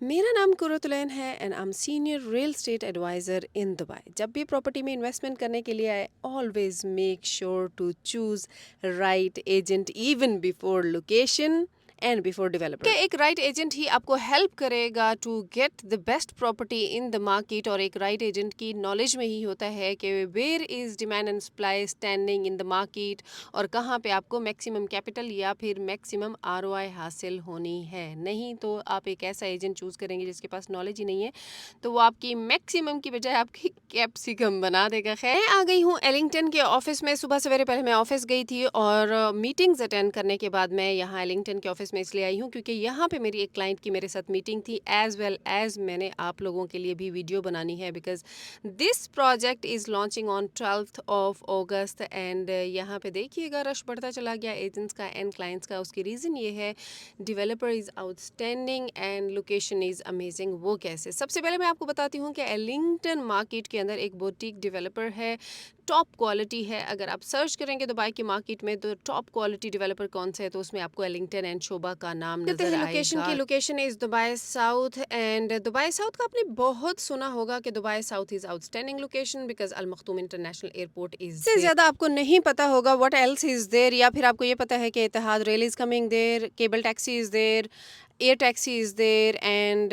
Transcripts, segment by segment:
मेरा नाम कुरतुलैन है and I am senior real estate advisor in Dubai. जब भी प्रॉपर्टी में इन्वेस्टमेंट करने के लिए I always make sure to choose right agent even before location and before developer. एक राइट एजेंट ही आपको हेल्प करेगा to get the best property in the market, और एक राइट एजेंट की नॉलेज में ही होता है कि where is demand and supply standing in the market और कहाँ पे आपको मैक्सिमम कैपिटल या फिर मैक्सिमम आरओआई हासिल होनी है। नहीं तो आप एक ऐसा एजेंट चूज़ करेंगे जिसके पास नॉलेज ही नहीं है, तो वो आपकी मैक्सिमम की बजाय आपकी कैप्सिकम बना देगा। खैर, मैं आ गई हूँ एलिंगटन के ऑफिस में। सुबह सवेरे पहले मैं ऑफिस गई थी और मीटिंग्स अटेंड करने के बाद मैं यहाँ एलिंगटन के ऑफिस में इसलिए आई हूँ क्योंकि यहाँ पे मेरी एक क्लाइंट की मेरे साथ मीटिंग थी, एज वेल एज मैंने आप लोगों के लिए भी वीडियो बनानी है because this project is launching on 12th of August. And यहाँ पे देखिएगा रश बढ़ता चला गया एजेंट्स का एंड क्लाइंट्स का। उसकी रीज़न ये है developer is outstanding and location is amazing. वो कैसे? सबसे पहले मैं आपको बताती हूँ कि एलिंगटन मार्केट के अंदर एक बुटीक डेवलपर है, टॉप क्वालिटी है। अगर आप सर्च करेंगे दुबई की मार्केट में तो टॉप क्वालिटी डेवलपर कौन सा है, तो उसमें आपको एलिंगटन एंड शोभा का नाम नजर आएगा। लोकेशन की location is Dubai south, and Dubai south का आपने बहुत सुना होगा कि Dubai south is outstanding location because Al Maktoum international airport is से ज्यादा आपको नहीं पता होगा व्हाट एल्स इज देयर, या फिर आपको ये पता है कि Etihad rail is coming there, cable taxi is there, air taxi is there and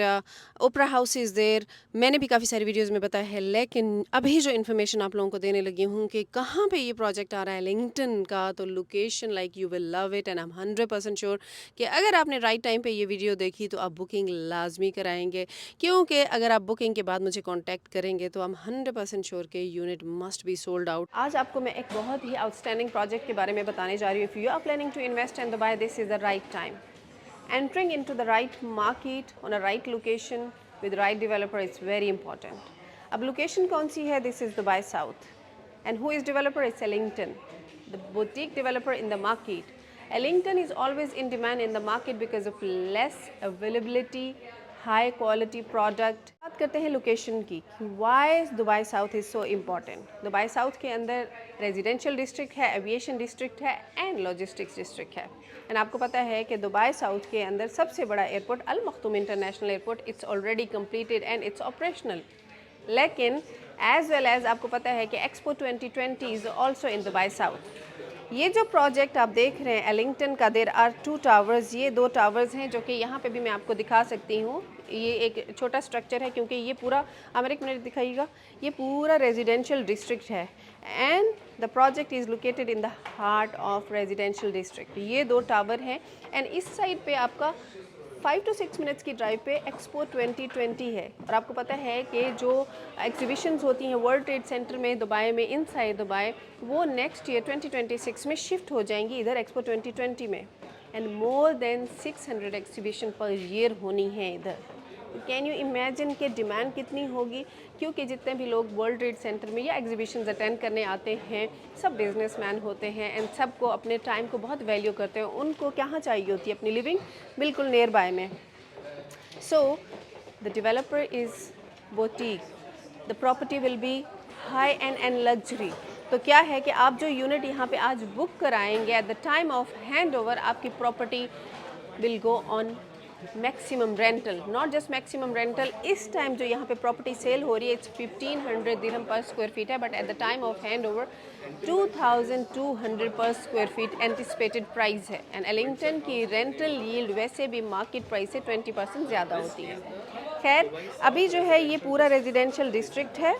opera house is there. मैंने भी काफ़ी सारी वीडियोस में बताया है, लेकिन अभी जो इन्फॉर्मेशन आप लोगों को देने लगी हूँ कि कहाँ पे ये प्रोजेक्ट आ रहा है एलिंगटन का, तो location like you will love it and I M 100% sure कि अगर आपने राइट टाइम पे ये वीडियो देखी तो आप बुकिंग लाजमी कराएंगे, क्योंकि अगर आप बुकिंग के बाद मुझे कॉन्टैक्ट करेंगे तो आई एम 100% श्योर कि unit must be sold out. आज आपको मैं एक बहुत ही आउटस्टैंडिंग प्रोजेक्ट के बारे में बताने जा रही हूँ। If you are planning to invest in Dubai, this is the right time. Entering into the right market on a right location with right developer is very important. अब location कौन सी है? This is Dubai South. And who is developer? It's Ellington, the boutique developer in the market. Ellington is always in demand in the market because of less availability, high quality product. बात करते हैं location की, why Dubai south is so important. Dubai south के अंदर residential district है, aviation district है and logistics district है। And आपको पता है कि दुबई साउथ के अंदर सबसे बड़ा airport Al Maktoum international airport it's already completed and it's operational. लेकिन एज वेल एज आपको पता है कि expo 2020 is also in Dubai south. ये जो प्रोजेक्ट आप देख रहे हैं एलिंगटन का, देर आर 2 टावर्स। ये 2 टावर्स हैं जो कि यहाँ पे भी मैं आपको दिखा सकती हूँ। ये एक छोटा स्ट्रक्चर है क्योंकि ये पूरा, हमारे एक मिनट दिखाइएगा, ये पूरा रेजिडेंशियल डिस्ट्रिक्ट है and the project is located in the heart of residential district. ये 2 टावर हैं एंड इस साइड पे आपका 5 to 6 मिनट्स की ड्राइव पे एक्सपो 2020 है। और आपको पता है कि जो एग्जीबिशंस होती हैं वर्ल्ड ट्रेड सेंटर में दुबई में, इनसाइड दुबई, वो नेक्स्ट ईयर 2026 में शिफ्ट हो जाएंगी इधर एक्सपो 2020 में। And more than 600 exhibition per year होनी है इधर। कैन यू इमेजिन कि डिमांड कितनी होगी, क्योंकि जितने भी लोग वर्ल्ड ट्रेड सेंटर में या एग्जीबिशंस अटेंड करने आते हैं सब बिजनेसमैन होते हैं एंड सबको अपने टाइम को बहुत वैल्यू करते हैं। उनको कहाँ चाहिए होती है? अपनी लिविंग बिल्कुल नियर बाय में। So the developer is boutique, the property will be high and luxury. तो क्या है कि आप जो यूनिट यहाँ पे आज बुक कराएंगे at the time of hand over, आपकी property will go on maximum rental, not just maximum rental. इस टाइम जो यहाँ पे प्रॉपर्टी सेल हो रही है इट्स 1500 दिरहम पर स्क्वायर फीट है, but at the time of hand over 2200 पर स्क्वायर फीट एंटिसिपेटेड प्राइस है। एंड एलिंगटन की रेंटल यील्ड वैसे भी मार्केट प्राइस से 20% ज़्यादा होती है। खैर, अभी जो है ये पूरा रेजिडेंशियल डिस्ट्रिक्ट है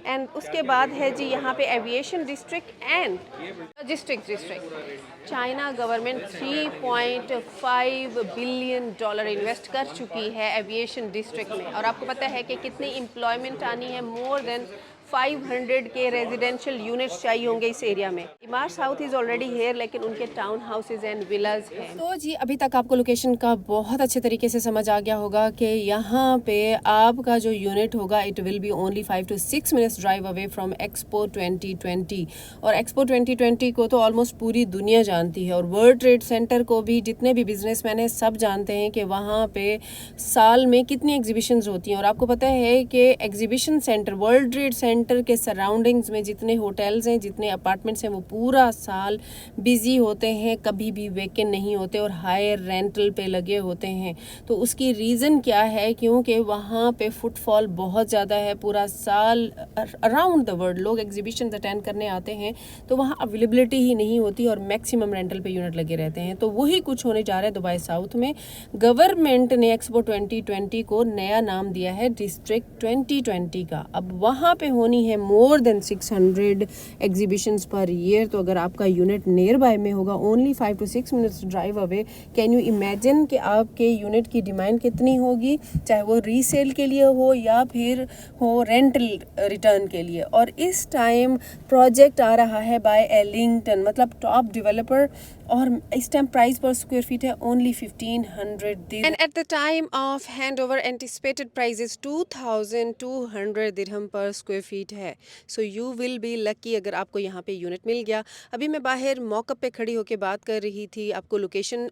एंड उसके बाद है जी यहाँ पे aviation district and logistics district. China government 3.5 billion dollar invest कर चुकी है एविएशन डिस्ट्रिक्ट में, और आपको पता है कि कितनी एम्प्लॉयमेंट आनी है? मोर देन 500 के रेजिडेंशियल यूनिट्स चाहिए होंगे इस एरिया में। इमार साउथ इज़ ऑलरेडी हेयर, लेकिन उनके टाउन हाउसेज एंड विलाज हैं। तो जी अभी तक आपको लोकेशन का बहुत अच्छे तरीके से समझ आ गया होगा कि यहाँ पे आपका जो यूनिट होगा it will be only 5 to 6 minutes drive away from expo 2020। और एक्सपो 2020 को तो ऑलमोस्ट पूरी दुनिया जानती है, और वर्ल्ड ट्रेड सेंटर को भी जितने भी बिजनेसमैन हैं सब जानते हैं कि वहाँ पे साल में कितनी एग्जीबिशंस होती हैं। और आपको पता है कि exhibition centre, world trade centre centre के सराउंडिंग्स में जितने होटल्स हैं, जितने अपार्टमेंट्स हैं, वो पूरा साल बिजी होते हैं, कभी भी वेकेंट नहीं होते और हायर रेंटल पे लगे होते हैं। तो उसकी रीज़न क्या है? क्योंकि वहाँ पे फुटफॉल बहुत ज़्यादा है, पूरा साल अराउंड द वर्ल्ड लोग एग्जीबिशन अटेंड करने आते हैं, तो वहाँ अवेलेबिलिटी ही नहीं होती और मैक्सिमम रेंटल पे यूनिट लगे रहते हैं। तो वही कुछ होने जा रहा है दुबई साउथ में। गवर्नमेंट ने एक्सपो 2020 को नया नाम दिया है डिस्ट्रिक्ट 2020 का। अब वहाँ पे होनी है more than 600 exhibitions per year. तो अगर आपका यूनिट नियर बाय में होगा, only 5 to 6 minutes drive away, can you imagine कि आपके यूनिट की डिमांड कितनी होगी, चाहे वो रीसेल के लिए हो या फिर हो रेंटल रिटर्न के लिए। और इस टाइम प्रोजेक्ट आ रहा है बाय एलिंगटन, मतलब टॉप डेवलपर, और इस टाइम प्राइस पर स्क्वायर फीट है only 1500 dirham, and eight the time of hand over anticipated price is 2200 दिरहम पर स्क्वायर फीट है। So you will be lucky अगर आपको यहाँ पे यूनिट मिल गया। अभी मैं बाहर मॉकअप पे खड़ी होकर बात कर रही थी, आपको लोकेशन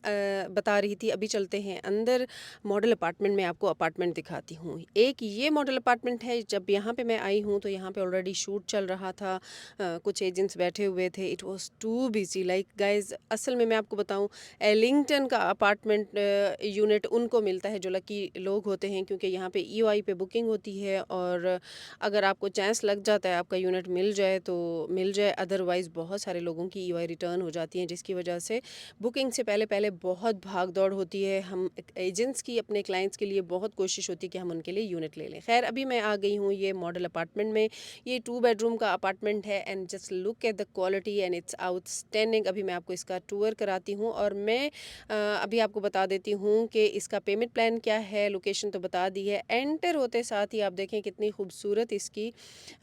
बता रही थी। अभी चलते हैं अंदर, मॉडल अपार्टमेंट में आपको अपार्टमेंट दिखाती हूँ। एक ये मॉडल अपार्टमेंट है। जब यहाँ पे मैं आई हूँ तो यहाँ पे ऑलरेडी शूट चल रहा था, कुछ एजेंट्स बैठे हुए थे। It was too busy like guys. असल में मैं आपको बताऊँ, एलिंगटन का अपार्टमेंट यूनिट उनको मिलता है जो लकी लोग होते हैं, क्योंकि यहाँ पे EOI पे बुकिंग होती है, और अगर आपको चांस लग जाता है आपका यूनिट मिल जाए तो मिल जाए, अदरवाइज़ बहुत सारे लोगों की EOI रिटर्न हो जाती हैं, जिसकी वजह से बुकिंग से पहले पहले बहुत भाग दौड़ होती है। हम एजेंट्स की अपने क्लाइंट्स के लिए बहुत कोशिश होती है कि हम उनके लिए यूनिट ले लें। खैर, अभी मैं आ गई हूँ ये मॉडल अपार्टमेंट में। ये 2 बेडरूम का अपार्टमेंट है, and just look at the quality and it's outstanding. अभी मैं आपको इसका टूर कराती हूँ, और मैं अभी आपको बता देती हूँ कि इसका पेमेंट प्लान क्या है। लोकेशन तो बता दी है। एंटर होते साथ ही आप देखें कितनी खूबसूरत इसकी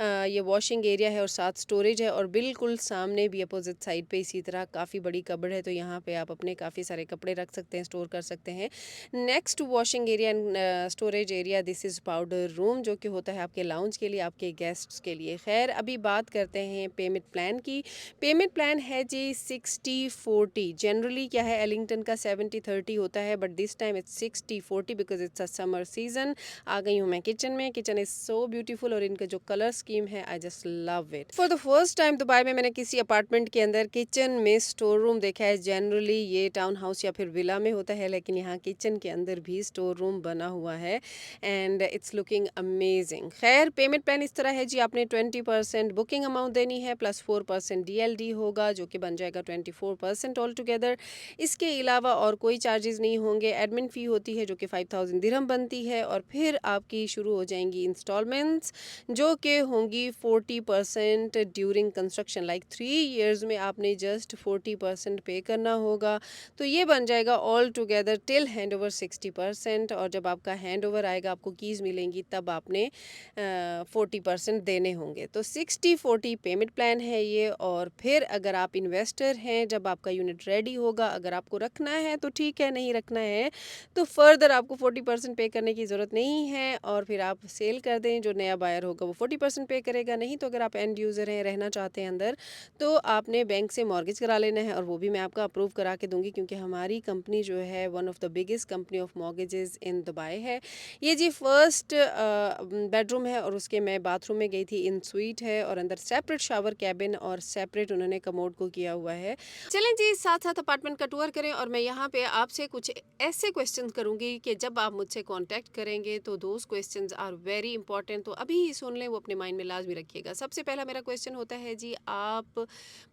ये वॉशिंग एरिया है और साथ स्टोरेज है, और बिल्कुल सामने भी अपोजिट साइड पे इसी तरह काफ़ी बड़ी कबर्ड है, तो यहाँ पे आप अपने काफ़ी सारे कपड़े रख सकते हैं, स्टोर कर सकते हैं। Next washing area and storage area, this is powder room, जो कि होता है आपके लाउंज के लिए, आपके गेस्ट्स के लिए। खैर, अभी बात करते हैं पेमेंट प्लान की। पेमेंट प्लान है जी 60-40। जनरली क्या है, एलिंगटन का 70-30 होता है, but this time it's 60-40 because it's a summer season. आ गई हूँ मैं किचन में। किचन इज़ सो ब्यूटीफुल, और इनका जो कलर स्कीम है, I just love it. For the first time Dubai में मैंने किसी अपार्टमेंट के अंदर किचन में स्टोर रूम देखा है। जनरली ये टाउन हाउस या फिर विला में होता है, लेकिन यहाँ किचन के अंदर भी स्टोर रूम बना हुआ है, एंड इट्स लुकिंग अमेजिंग। खैर, पेमेंट प्लान इस तरह है जी, आपने 20% बुकिंग अमाउंट देनी है, प्लस 4% DLD होगा, जो कि बन जाएगा 24% ऑल टुगेदर। इसके अलावा और कोई चार्जेस नहीं होंगे। एडमिन फ़ी होती है जो कि 5000 दिरहम बनती है, और फिर आपकी शुरू हो जाएंगी इंस्टॉलमेंट्स, जो कि होंगी 40% ड्यूरिंग कंस्ट्रक्शन, लाइक 3 ईयर्स में आपने जस्ट 40% पे करना होगा। तो ये बन जाएगा all together till hand over 60%, और जब आपका हैंड ओवर आएगा, आपको कीज़ मिलेंगी, तब आपने 40% देने होंगे। तो 60-40 पेमेंट प्लान है ये। और फिर अगर आप इन्वेस्टर हैं, जब आपका यूनिट रेडी होगा, अगर आपको रखना है तो ठीक है, नहीं रखना है तो फर्दर आपको 40% पे करने की ज़रूरत नहीं है, और फिर आप सेल कर दें। जो नया बायर होगा वो 40% पे करेगा। नहीं तो अगर आप एंड यूज़र हैं, रहना चाहते हैं अंदर, तो आपने बैंक से मॉर्गेज करा लेना है, और वो भी मैं आपको अप्रूव करा के दूंगी, क्योंकि हमारी कंपनी जो है one of the biggest company of mortgages in Dubai है। ये जी फर्स्ट बेडरूम है, और उसके मैं बाथरूम में गई थी, इन स्वीट है, और अंदर सेपरेट शावर कैबिन और सेपरेट उन्होंने कमोड को किया हुआ है। चलें जी, साथ साथ अपार्टमेंट का टूर करें, और मैं यहाँ पे आपसे कुछ ऐसे क्वेश्चन करूँगी कि जब आप मुझसे कांटेक्ट करेंगे तो those questions are very important. तो अभी ही सुन लें, वो अपने माइंड में लाजमी रखिएगा। सबसे पहला मेरा क्वेश्चन होता है जी, आप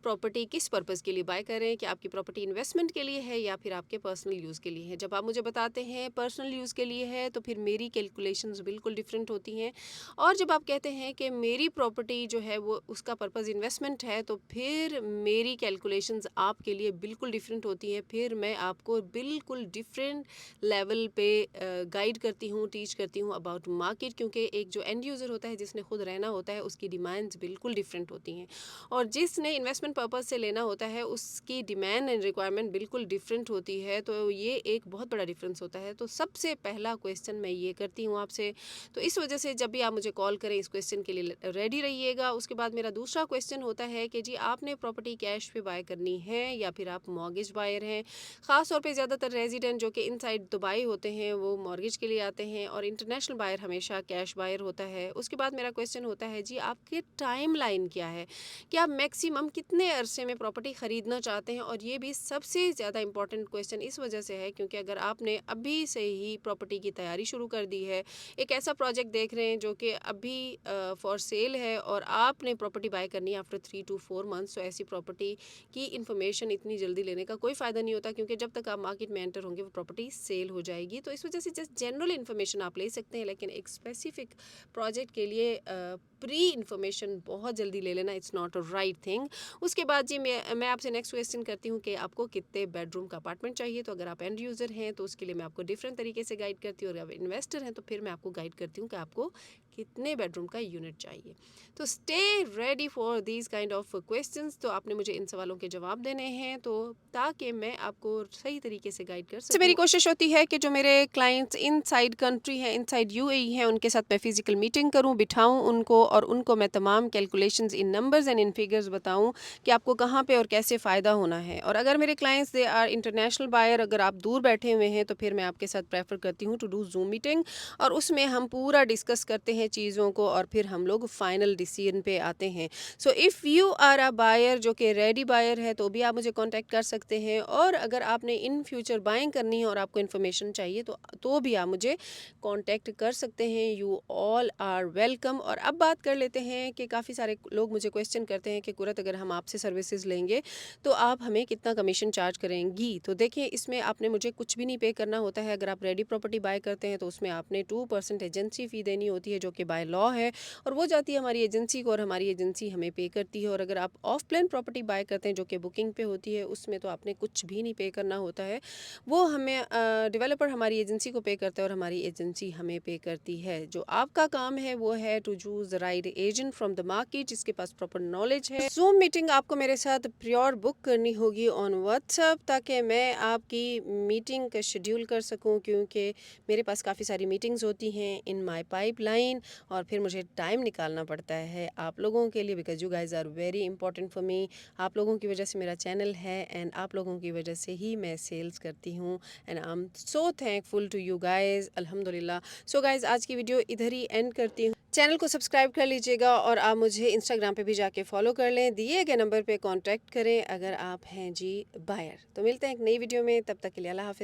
प्रॉपर्टी किस पर्पज़ के लिए बाय कर रहे हैं? कि आपकी प्रॉपर्टी इन्वेस्टमेंट के लिए है या फिर आपके पर्सनल यूज़ के लिए है? जब आप मुझे बताते हैं पर्सनल यूज़ के लिए है, तो फिर मेरी कैलकुलेशंस बिल्कुल डिफरेंट होती हैं, और जब आप कहते हैं कि मेरी प्रॉपर्टी जो है वो उसका पर्पज़ इन्वेस्टमेंट है, तो फिर मेरी कैलकुलेशंस आपके लिए बिल्कुल डिफरेंट होती हैं। फिर मैं आपको बिल्कुल डिफरेंट लेवल पे गाइड करती हूँ, टीच करती हूँ अबाउट मार्केट, क्योंकि एक जो एंड यूज़र होता है, जिसने खुद रहना होता है, उसकी डिमांड्स बिल्कुल डिफरेंट होती हैं, और जिसने इन्वेस्टमेंट पर्पज़ से लेना होता है, उसकी डिमांड एंड रिक्वायरमेंट बिल्कुल डिफरेंट होती है। तो ये एक बहुत बड़ा डिफरेंस होता है। तो सबसे पहला क्वेश्चन मैं ये करती हूँ आपसे, तो इस वजह से जब भी आप मुझे कॉल करें, इस क्वेश्चन के लिए रेडी रहिएगा। उसके बाद मेरा दूसरा क्वेश्चन होता है कि जी, आपने प्रॉपर्टी कैश पे बाय करनी है या फिर आप मॉर्गेज बायर हैं। ख़ास तौर पे ज़्यादातर रेजिडेंट जो कि इनसाइड दुबई होते हैं वो मॉर्गेज के लिए आते हैं, और इंटरनेशनल बायर हमेशा कैश बायर होता है। उसके बाद मेरा क्वेश्चन होता है जी, आपके टाइम लाइन क्या है, कि आप मैक्सिमम कितने अरसे में प्रॉपर्टी ख़रीदना चाहते हैं। और ये भी सबसे ज़्यादा इंपॉर्टेंट क्वेश्चन इस वजह से है क्योंकि अगर आपने अभी से ही प्रॉपर्टी की तैयारी शुरू कर दी है, एक ऐसा प्रोजेक्ट देख रहे हैं जो कि अभी फॉर सेल है और आपने प्रॉपर्टी बाय करनी है आफ्टर 3 to 4 months, तो ऐसी प्रॉपर्टी की इन्फॉर्मेशन इतनी जल्दी लेने का कोई फ़ायदा नहीं होता क्योंकि जब तक आप मार्केट में एंटर होंगे वो प्रॉपर्टी सेल हो जाएगी। तो इस वजह से जस्ट जनरल इन्फॉर्मेशन आप ले सकते हैं, लेकिन एक स्पेसिफिक प्रोजेक्ट के लिए प्री इन्फॉर्मेशन बहुत जल्दी ले लेना it's not a right thing. उसके बाद जी मैं आपसे नेक्स्ट क्वेश्चन करती हूँ कि आपको कितने बेडरूम का अपार्टमेंट चाहिए। तो अगर आप एंड यूज़र हैं तो उसके लिए मैं आपको डिफरेंट तरीके से गाइड करती हूँ, और अगर इन्वेस्टर हैं तो फिर मैं आपको गाइड करती हूँ कि आपको कितने बेडरूम का यूनिट चाहिए। तो stay ready for these kind of questions. तो आपने मुझे इन सवालों के जवाब देने हैं तो ताकि मैं आपको सही तरीके से गाइड कर सकूं। मेरी कोशिश होती है कि जो मेरे क्लाइंट्स इनसाइड कंट्री हैं, इनसाइड यूएई हैं, उनके साथ मैं फिजिकल मीटिंग करूं, बिठाऊं उनको, और उनको मैं तमाम calculations in numbers and in figures बताऊं कि आपको कहाँ पे और कैसे फ़ायदा होना है। और अगर मेरे clients they are international buyer, अगर आप दूर बैठे हुए हैं तो फिर मैं आपके साथ प्रेफर करती हूँ टू डू जूम मीटिंग, और उसमें हम पूरा डिस्कस करते हैं चीज़ों को और फिर हम लोग फाइनल डिसीजन पे आते हैं। So if you are a buyer जो कि रेडी बायर है तो भी आप मुझे कांटेक्ट कर सकते हैं, और अगर आपने इन फ्यूचर बाइंग करनी है और आपको इन्फॉर्मेशन चाहिए तो भी आप मुझे कांटेक्ट कर सकते हैं। You all are welcome. और अब बात कर लेते हैं कि काफ़ी सारे लोग मुझे क्वेश्चन करते हैं कि कुरत अगर हम आपसे सर्विसेज लेंगे तो आप हमें कितना कमीशन चार्ज करेंगी। तो देखिए, इसमें आपने मुझे कुछ भी नहीं पे करना होता है। अगर आप रेडी प्रॉपर्टी बाय करते हैं तो उसमें आपने 2% एजेंसी फ़ी देनी होती है जो कि बाय लॉ है, और वो जाती है हमारी एजेंसी को और हमारी एजेंसी हमें पे करती है। और अगर आप ऑफ प्लान प्रॉपर्टी बाय करते हैं जो कि बुकिंग पे होती है, उसमें तो आपने कुछ भी नहीं पे करना होता है। वो हमें डेवलपर हमारी एजेंसी को पे करता है और हमारी एजेंसी हमें पे करती है। जो आपका काम है वो है to choose the right agent from the market जिसके पास प्रॉपर नॉलेज है। जूम मीटिंग आपको मेरे साथ प्योर बुक करनी होगी ऑन व्हाट्सएप, ताकि मैं आपकी मीटिंग का शेड्यूल कर सकूं, क्योंकि मेरे पास काफ़ी सारी मीटिंग्स होती हैं इन माय पाइपलाइन, और फिर मुझे टाइम निकालना पड़ता है आप लोगों के लिए, because you guys are very important for me. आप लोगों की वजह से मेरा चैनल है एंड आप लोगों की वजह से ही मैं सेल्स करती हूँ, and I am so thankful to you guys, अल्हम्दुलिल्लाह। सो गाइज, आज की वीडियो इधर ही एंड करती हूँ। चैनल को सब्सक्राइब कर लीजिएगा और आप मुझे इंस्टाग्राम पे भी जाके फॉलो कर लें। दिए गए नंबर पे कांटेक्ट करें अगर आप हैं जी बायर। तो मिलते हैं एक नई वीडियो में, तब तक के लिए अल्लाह हाफिज़।